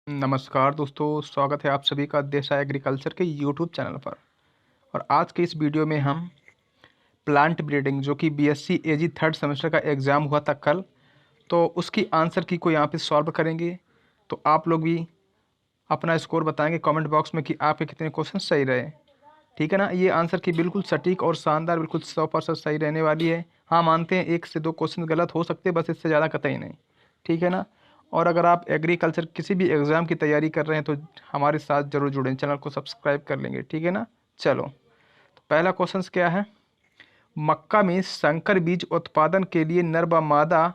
नमस्कार दोस्तों, स्वागत है आप सभी का देसा एग्रीकल्चर के यूट्यूब चैनल पर। और आज के इस वीडियो में हम प्लांट ब्रीडिंग जो कि बीएससी एजी थर्ड सेमेस्टर का एग्ज़ाम हुआ था कल, तो उसकी आंसर की को यहाँ पे सॉल्व करेंगे। तो आप लोग भी अपना स्कोर बताएंगे कमेंट बॉक्स में कि आपके कितने क्वेश्चन सही रहे। ठीक है ना। ये आंसर की बिल्कुल सटीक और शानदार, बिल्कुल 100% सही रहने वाली है। हाँ, मानते हैं 1 से 2 क्वेश्चन गलत हो सकते हैं, बस इससे ज़्यादा कतई नहीं। ठीक है ना। और अगर आप एग्रीकल्चर किसी भी एग्ज़ाम की तैयारी कर रहे हैं तो हमारे साथ ज़रूर जुड़ें, चैनल को सब्सक्राइब कर लेंगे। ठीक है ना। चलो, तो पहला क्वेश्चन क्या है। मक्का में संकर बीज उत्पादन के लिए नर व मादा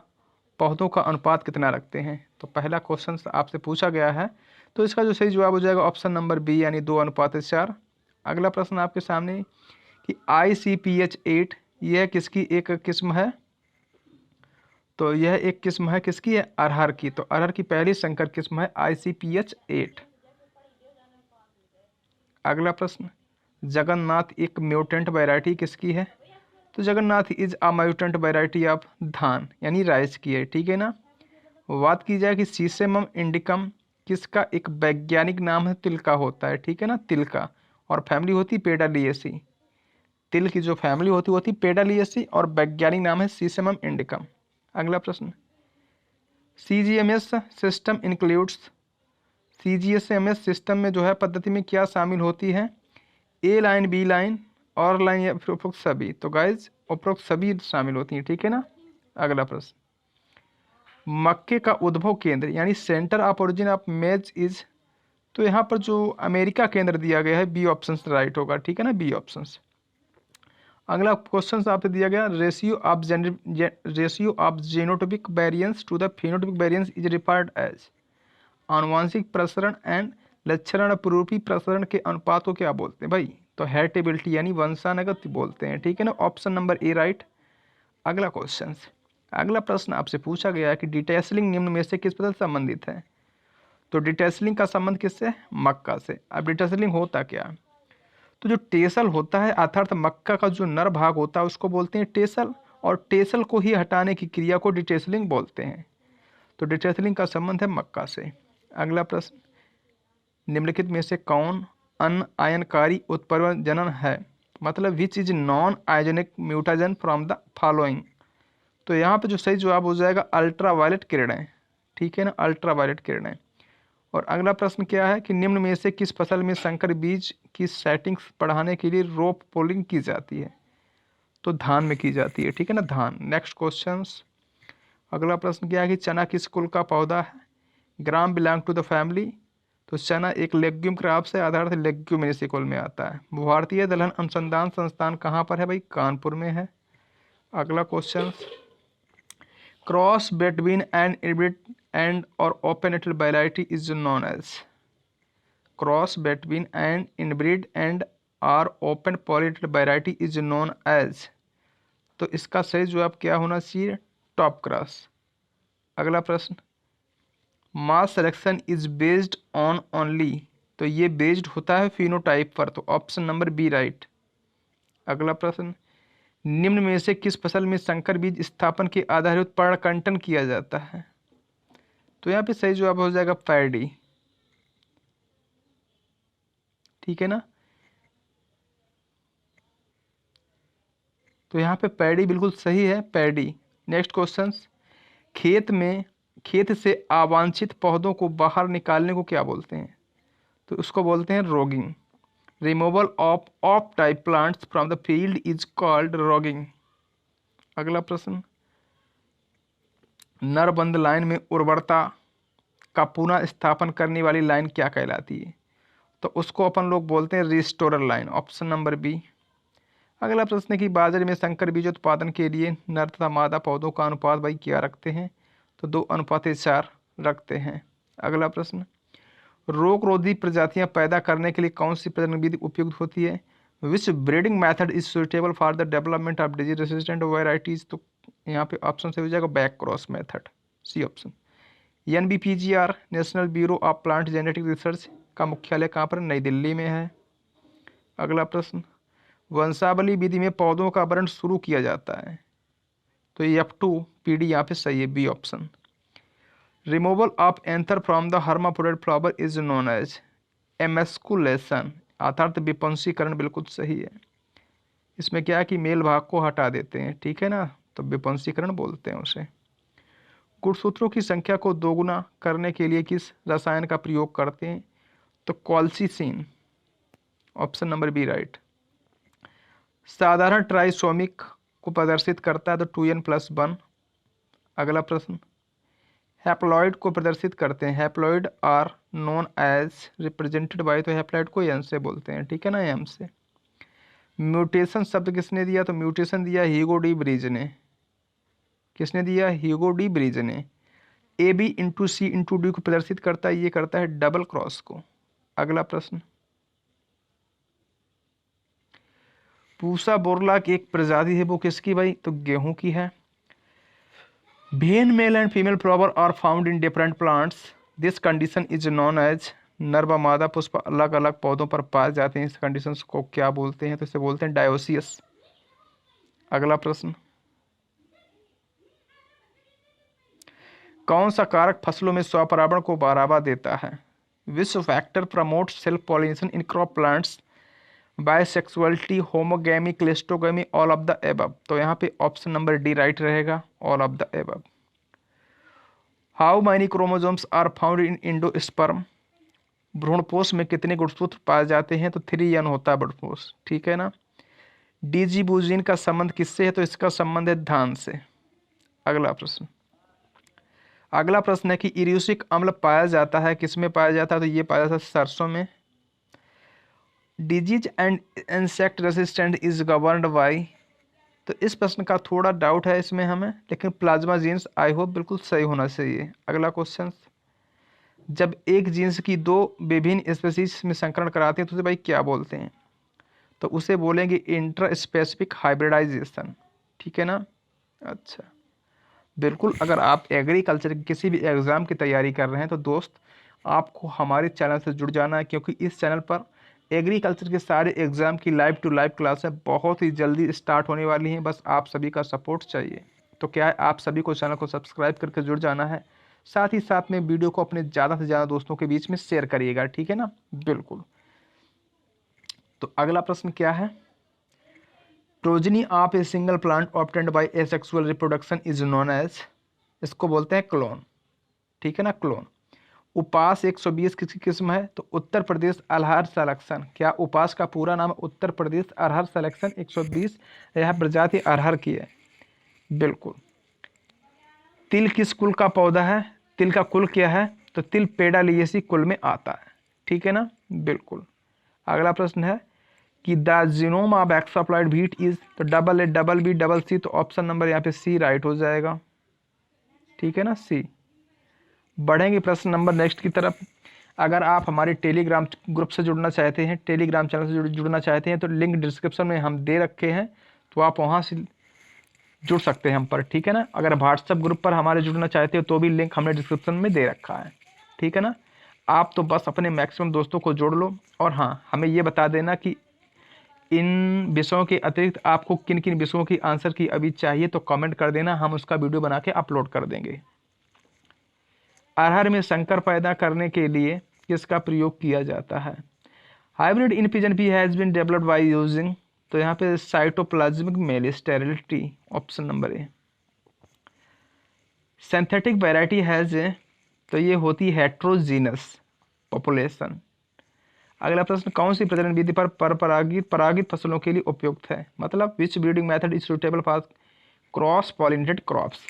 पौधों का अनुपात कितना रखते हैं। तो पहला क्वेश्चन आपसे पूछा गया है, तो इसका जो सही जवाब हो जाएगा ऑप्शन नंबर बी, यानी 2:4। अगला प्रश्न आपके सामने कि ICPH8 यह किसकी एक किस्म है। तो यह एक किस्म है किसकी है, अरहर की। तो अरहर की पहली संकर किस्म है ICPH8। अगला प्रश्न, जगन्नाथ एक म्यूटेंट वैरायटी किसकी है। तो Jagannath is a mutant variety of धान यानी राइस की है। ठीक है ना। बात की जाए कि सीसेमम इंडिकम किसका एक वैज्ञानिक नाम है, तिल का होता है। ठीक है ना, तिल का। और फैमिली होती पेडालिएसी। तिल की जो फैमिली होती पेडालिएसी और वैज्ञानिक नाम है सीसेमम इंडिकम। अगला प्रश्न, CGMS system includes, CGMS system में जो है पद्धति में क्या शामिल होती है, ए लाइन, बी लाइन, और लाइन, या फिर उपरोक्त सभी। तो गाइज उपरोक्त सभी शामिल होती हैं। ठीक है ना। अगला प्रश्न, मक्के का उद्भव केंद्र यानी सेंटर ऑफ ओरिजिन ऑफ मेज इज। तो यहाँ पर जो अमेरिका केंद्र दिया गया है, बी ऑप्शन राइट होगा। ठीक है ना, बी ऑप्शन। अगला क्वेश्चन आपसे दिया गया, ratio of genotypic variance to the phenotypic variance is referred as. आनुवांशिक प्रसरण एंड लक्षण पूर्वी प्रसरण के अनुपात को क्या बोलते हैं भाई। तो हेरिटेबिलिटी यानी वंशानुगत बोलते हैं। ठीक है ना, ऑप्शन नंबर ए राइट। अगला क्वेश्चन, अगला प्रश्न आपसे पूछा गया है कि डिटेसलिंग निम्न में से किस पदार्थ से संबंधित है। तो डिटेसलिंग का संबंध किससे है, मक्का से। अब डिटेसलिंग होता क्या, तो जो टेसल होता है अर्थात मक्का का जो नर भाग होता है उसको बोलते हैं टेसल, और टेसल को ही हटाने की क्रिया को डिटेसलिंग बोलते हैं। तो डिटेसलिंग का संबंध है मक्का से। अगला प्रश्न, निम्नलिखित में से कौन अन आयनकारी उत्परिवर्तन है, मतलब which is non ionogenic mutagen from the following. तो यहाँ पे जो सही जवाब हो जाएगा अल्ट्रावायलेट किरणें। ठीक है ना, अल्ट्रावायलेट किरणें। और अगला प्रश्न क्या है कि निम्न में से किस फसल में संकर बीज की सेटिंग्स बढ़ाने के लिए रोप पोलिंग की जाती है। तो धान में की जाती है। ठीक है ना, धान। नेक्स्ट क्वेश्चन, अगला प्रश्न क्या है कि चना किस कुल का पौधा है, ग्राम बिलोंग टू द फैमिली। तो चना एक लेग्यूम क्रॉप से आधारित लेग्यूमिनेसी कुल में आता है। भारतीय दलहन अनुसंधान संस्थान कहाँ पर है भाई, कानपुर में है। अगला question, cross between an inbred and और open variety is known as. Cross between an inbred and or open pollinated variety is known as. तो इसका सही जवाब क्या होना चाहिए, टॉप क्रॉस। अगला प्रश्न, mass selection is based on only. तो ये बेस्ड होता है फिनोटाइप पर। तो ऑप्शन नंबर बी राइट। अगला प्रश्न, निम्न में से किस फसल में संकर बीज स्थापन के आधारित पर्णकंटन किया जाता है। तो यहाँ पे सही जवाब हो जाएगा पैडी। ठीक है ना। तो यहाँ पे पैडी बिल्कुल सही है, पैडी। नेक्स्ट क्वेश्चन, खेत से अवांछित पौधों को बाहर निकालने को क्या बोलते हैं। तो उसको बोलते हैं roguing. Removal of type plants from the field is called roguing. अगला प्रश्न, नरबंद लाइन में उर्वरता का पुनः स्थापन करने वाली लाइन क्या कहलाती है। तो उसको अपन लोग बोलते हैं restorer line. Option number B. अगला प्रश्न है कि बाजरे में संकर बीज उत्पादन के लिए नर तथा मादा पौधों का अनुपात भाई क्या रखते हैं। तो 2:4 रखते हैं। अगला प्रश्न, रोग रोधी प्रजातियां पैदा करने के लिए कौन सी प्रजनन विधि उपयुक्त होती है। Which breeding method is suitable for the development of disease resistant varieties. तो यहाँ पे ऑप्शन से हो जाएगा back cross method, C option. NBPGR national bureau of plant genetic research का मुख्यालय कहाँ पर, नई दिल्ली में है। अगला प्रश्न, वंशावली विधि में पौधों का वर्ण शुरू किया जाता है। तो F2 PD यहाँ पे सही है, B option. Removal of anther from the hermaphrodite flower is known as emasculation, अर्थात विपुंसीकरण। बिल्कुल सही है। इसमें क्या है कि मेल भाग को हटा देते हैं, ठीक है ना, तो विपुंसीकरण बोलते हैं उसे। गुणसूत्रों की संख्या को दोगुना करने के लिए किस रसायन का प्रयोग करते हैं? तो colchicine, option number B right. साधारण ट्राइसोमिक को प्रदर्शित करता है तो 2n+1। अगला प्रश्न, हैप्लॉइड को प्रदर्शित करते हैं, haploid are known as represented by, तो हैप्लॉइड को एन से बोलते हैं, ठीक है ना, एम से। म्यूटेशन शब्द किसने दिया? तो म्यूटेशन दिया ह्यूगो डी ब्रीज ने। किसने दिया? ह्यूगो डी ब्रीज ने। A B into C into D को प्रदर्शित करता है, ये करता है डबल क्रॉस को। अगला प्रश्न, पूसा बोरला की एक प्रजाति है, वो किसकी भाई? तो गेहूं की है। When male and female flower are found in different plants, this condition is known as, नर व मादा पुष्प अलग अलग पौधों पर पाए जाते हैं, इस कंडीशन को क्या बोलते हैं? तो इसे बोलते हैं डायोसियस। अगला प्रश्न, कौन सा कारक फसलों में स्वपरागण को बढ़ावा देता है? Which factor promote self pollination in crop plants, bisexuality, homogamy, cleistogamy, all of the above. तो यहाँ पे ऑप्शन नंबर डी राइट रहेगा, all of the above. How many chromosomes are found in endosperm, भ्रूणपोष में कितने गुणसूत्र पाए जाते हैं? तो 3n होता है भ्रूणपोष, ठीक है ना। डीजीबूजिन का संबंध किससे है? तो इसका संबंध है धान से। अगला प्रश्न, अगला प्रश्न है कि इरियोसिक अम्ल पाया जाता है, किसमें पाया जाता है? तो ये पाया जाता है सरसों में। Disease and insect resistant is governed bye, तो इस प्रश्न का थोड़ा डाउट है इसमें हमें, लेकिन प्लाज्मा जीन्स आई होप बिल्कुल सही होना चाहिए। अगला क्वेश्चन, जब एक जीन्स की दो विभिन्न स्पीशीज में संकरण कराते हैं तो उसे भाई क्या बोलते हैं? तो उसे बोलेंगे इंटर स्पेसिफिक हाइब्रिडाइजेशन, ठीक है ना। अच्छा, बिल्कुल। अगर आप एग्रीकल्चर के किसी भी एग्ज़ाम की तैयारी कर रहे हैं तो दोस्त आपको हमारे चैनल से जुड़ जाना है, क्योंकि इस चैनल पर एग्रीकल्चर के सारे एग्ज़ाम की लाइव टू लाइव क्लासें बहुत ही जल्दी स्टार्ट होने वाली हैं। बस आप सभी का सपोर्ट चाहिए। तो क्या है, आप सभी को चैनल को सब्सक्राइब करके जुड़ जाना है, साथ ही साथ में वीडियो को अपने ज़्यादा से ज़्यादा दोस्तों के बीच में शेयर करिएगा, ठीक है ना। बिल्कुल। तो अगला प्रश्न क्या है? Progeny of a single plant obtained by asexual reproduction is known as, इसको बोलते हैं क्लोन, ठीक है ना, क्लोन। उपास 120 किसकी किस्म है? तो उत्तर प्रदेश अरहर सिलेक्शन। क्या उपास का पूरा नाम उत्तर प्रदेश अरहर सिलेक्शन 120, यह प्रजाति अरहर की है। बिल्कुल। तिल किस कुल का पौधा है? तिल का कुल क्या है? तो तिल पेडालिएसी कुल में आता है, ठीक है ना। बिल्कुल। अगला प्रश्न है कि the genome of hexaploid wheat is, तो double A double B double C, तो ऑप्शन नंबर यहाँ पे सी राइट हो जाएगा, ठीक है ना, सी। बढ़ेंगे प्रश्न नंबर नेक्स्ट की तरफ। अगर आप हमारे टेलीग्राम ग्रुप से जुड़ना चाहते हैं, टेलीग्राम चैनल से जुड़ना चाहते हैं, तो लिंक डिस्क्रिप्शन में हम दे रखे हैं, तो आप वहाँ से जुड़ सकते हैं हम पर, ठीक है ना। अगर व्हाट्सएप ग्रुप पर हमारे जुड़ना चाहते हो तो भी लिंक हमने डिस्क्रिप्शन में दे रखा है, ठीक है ना। आप तो बस अपने मैक्सिमम दोस्तों को जोड़ लो, और हाँ, हमें ये बता देना कि इन विषयों के अतिरिक्त आपको किन किन विषयों की आंसर की अभी चाहिए, तो कमेंट कर देना, हम उसका वीडियो बना के अपलोड कर देंगे। अरहर में संकर पैदा करने के लिए किसका प्रयोग किया जाता है? Hybrid in pigeon pea has been developed by using, तो यहाँ पे cytoplasmic male sterility, option number A. Synthetic variety has, तो ये होती है हेट्रोजीनस पॉपुलेशन। अगला प्रश्न, कौन सी प्रजनन विधि पर परागित फसलों के लिए उपयुक्त है? मतलब which breeding method is suitable for cross pollinated crops,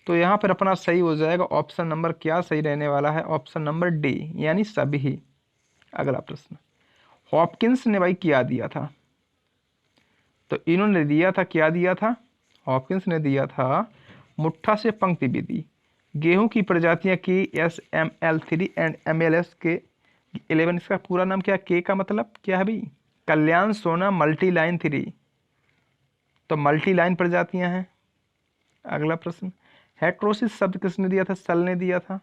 तो यहाँ पर अपना सही हो जाएगा ऑप्शन नंबर, क्या सही रहने वाला है? ऑप्शन नंबर डी, यानी सभी। अगला प्रश्न, हॉपकिंस ने भाई क्या दिया था? तो इन्होंने दिया था, क्या दिया था? हॉपकिंस ने दिया था मुट्ठा से पंक्ति विधि। गेहूं की प्रजातियां KSML3 एंड MLS के 11, इसका पूरा नाम क्या? के का मतलब क्या है भाई? कल्याण सोना मल्टी लाइन 3, तो मल्टी लाइन प्रजातियां हैं। अगला प्रश्न, हेट्रोसिस शब्द किसने दिया था? सल ने दिया था,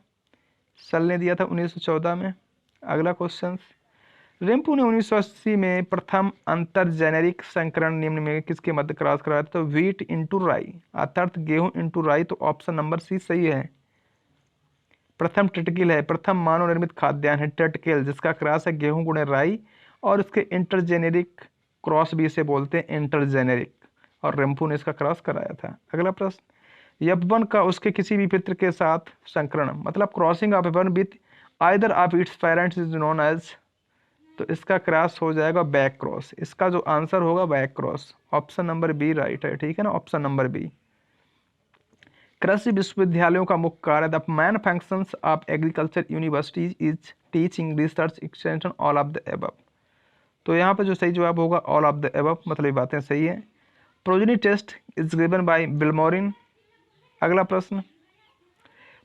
सल ने दिया था 1914 में। अगला क्वेश्चन, रेम्पू ने 1980 में प्रथम अंतर जेनेरिक संकरण निम्न में किसके मध्य क्रॉस कराया था? तो व्हीट इंटू राई, अर्थात गेहूं इंटू राई, तो ऑप्शन नंबर सी सही है। प्रथम टिटकिल है, प्रथम मानव निर्मित खाद्यान्न है टिटकिल, जिसका क्रॉस है गेहूं गुणे राई, और इसके इंटरजेनेरिक क्रॉस भी इसे बोलते हैं इंटरजेनेरिक, और रेम्पू ने इसका क्रॉस कराया था। अगला प्रश्न, यपवन का उसके किसी भी पित्र के साथ संकरण, मतलब क्रॉसिंग ऑफ यपवन with either of its parents is known as, तो इसका क्रॉस हो जाएगा बैक क्रॉस। इसका जो आंसर होगा back cross, option number B right है, ठीक है ना, ऑप्शन नंबर बी। कृषि विश्वविद्यालयों का मुख्य कार्य, the main functions of agriculture universities is teaching, research, extension, all of the above. तो यहाँ पे जो सही जवाब होगा ऑल ऑफ द एबव, मतलब ये बातें सही है। Progeny test is given by Vilmorin. अगला प्रश्न,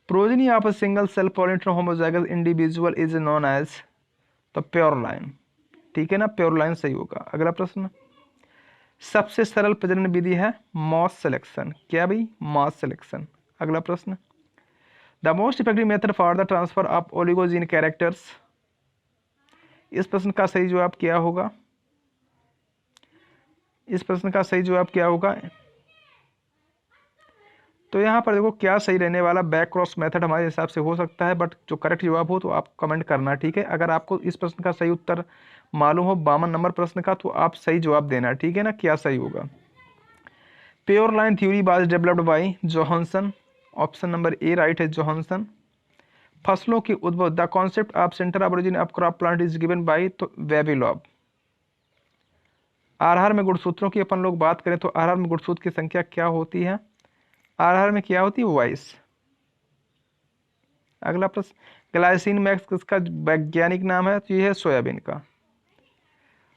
progeny of a single self pollinated homozygous individual is known as, तो प्योर लाइन, ठीक है ना, प्योर लाइन सही होगा। अगला प्रश्न, सबसे सरल प्रजनन विधि है मॉस सिलेक्शन, क्या भाई, मॉस सिलेक्शन। अगला प्रश्न, the most effective method for the transfer of oligogene characters, इस प्रश्न का सही जवाब क्या होगा, इस प्रश्न का सही जवाब क्या होगा। तो यहाँ पर देखो क्या सही रहने वाला, बैक क्रॉस मेथड हमारे हिसाब से हो सकता है, बट जो करेक्ट जवाब हो तो आप कमेंट करना, ठीक है। अगर आपको इस प्रश्न का सही उत्तर मालूम हो 52 नंबर प्रश्न का, तो आप सही जवाब देना, ठीक है ना, क्या सही होगा। Pure line theory was developed by Johansson, option number A right है, जोहानसन। फसलों की उद्भव, the concept of centre of origin of crop plant is given bye, तो वेबिलॉब। आहार में गुणसूत्रों की अपन लोग बात करें तो आहार में गुणसूत्र की संख्या क्या होती है, आहार में क्या होती है, 22। अगला प्रश्न, ग्लाइसिन मैक्स किसका वैज्ञानिक नाम है, तो ये है सोयाबीन का।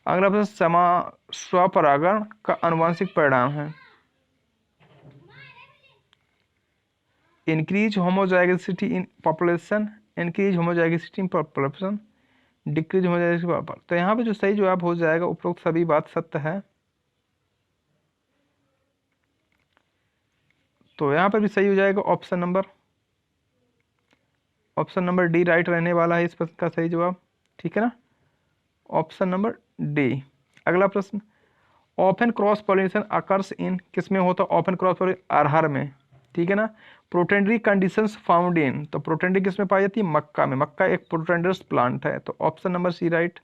अगला प्रश्न, स्वपरागण का आनुवंशिक परिणाम है, increase होमोजाइगसिटी in population, increase होमोजाइगसिटी in population, decrease होमोजाइगसिटी। तो यहाँ पे जो सही जवाब हो जाएगा, उपरोक्त सभी बात सत्य है, तो यहाँ पर भी सही हो जाएगा ऑप्शन नंबर डी राइट रहने वाला है इस प्रश्न का सही जवाब, ठीक है ना, ऑप्शन नंबर डी। अगला प्रश्न, often cross pollination occurs in, किस में होता है ऑफन क्रॉस पॉलिनेशन, अरहर में, ठीक है ना। प्रोटेंडरी कंडीशंस फाउंड इन, तो प्रोटेंडरी किस में पाई जाती है, मक्का में, मक्का एक प्रोटेंडरस प्लांट है, तो ऑप्शन नंबर सी राइट।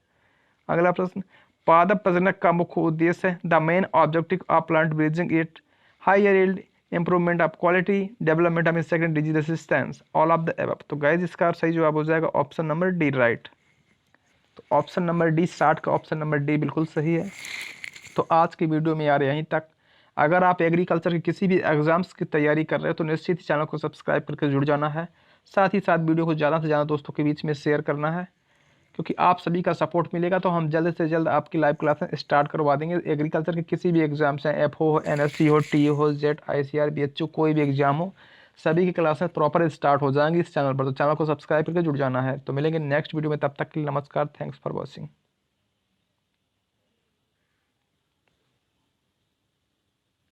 अगला प्रश्न, पादप प्रजनक का मुख्य उद्देश्य है, the main objective of plant breeding it higher yield, improvement of quality, development of insect disease resistance, all of the above. तो गाइस इसका सही जवाब हो जाएगा ऑप्शन नंबर डी राइट, तो ऑप्शन नंबर डी, 60 का ऑप्शन नंबर डी बिल्कुल सही है। तो आज की वीडियो में यार यहीं तक। अगर आप एग्रीकल्चर के किसी भी एग्जाम्स की तैयारी कर रहे हो तो निश्चित ही चैनल को सब्सक्राइब करके जुड़ जाना है, साथ ही साथ वीडियो को ज़्यादा से ज़्यादा दोस्तों के बीच में शेयर करना है, क्योंकि आप सभी का सपोर्ट मिलेगा तो हम जल्द से जल्द आपकी लाइव क्लासेस स्टार्ट करवा देंगे। एग्रीकल्चर के किसी भी एग्जाम्स हैं, एफ हो, NSC हो, टी हो, जेट, ICR, BHO, कोई भी एग्जाम हो, सभी की क्लासेस प्रॉपर स्टार्ट हो जाएंगी इस चैनल पर, तो चैनल को सब्सक्राइब करके जुड़ जाना है। तो मिलेंगे नेक्स्ट वीडियो में, तब तक के लिए नमस्कार, थैंक्स फॉर वॉचिंग।